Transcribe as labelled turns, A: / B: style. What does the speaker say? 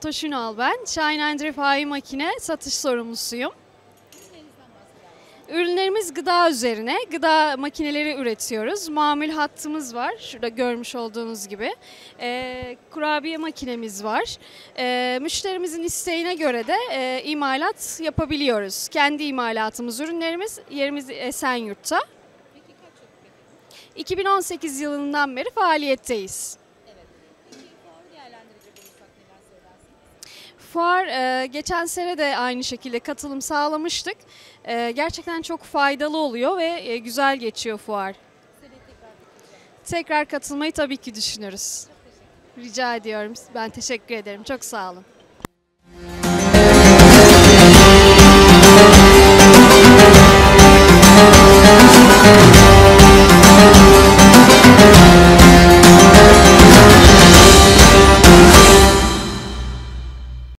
A: Fatoş ÜNAL ben. CHAHİNE REFAİ makine satış sorumlusuyum. Ürünlerimiz gıda üzerine. Gıda makineleri üretiyoruz. Mamul hattımız var. Şurada görmüş olduğunuz gibi. Kurabiye makinemiz var. Müşterimizin isteğine göre de imalat yapabiliyoruz. Kendi imalatımız, ürünlerimiz. Yerimiz Esenyurt'ta. 2018 yılından beri faaliyetteyiz. Fuar geçen sene de aynı şekilde katılım sağlamıştık. Gerçekten çok faydalı oluyor ve güzel geçiyor fuar. Tekrar katılmayı tabii ki düşünürüz. Rica ediyorum. Ben teşekkür ederim. Çok sağ olun.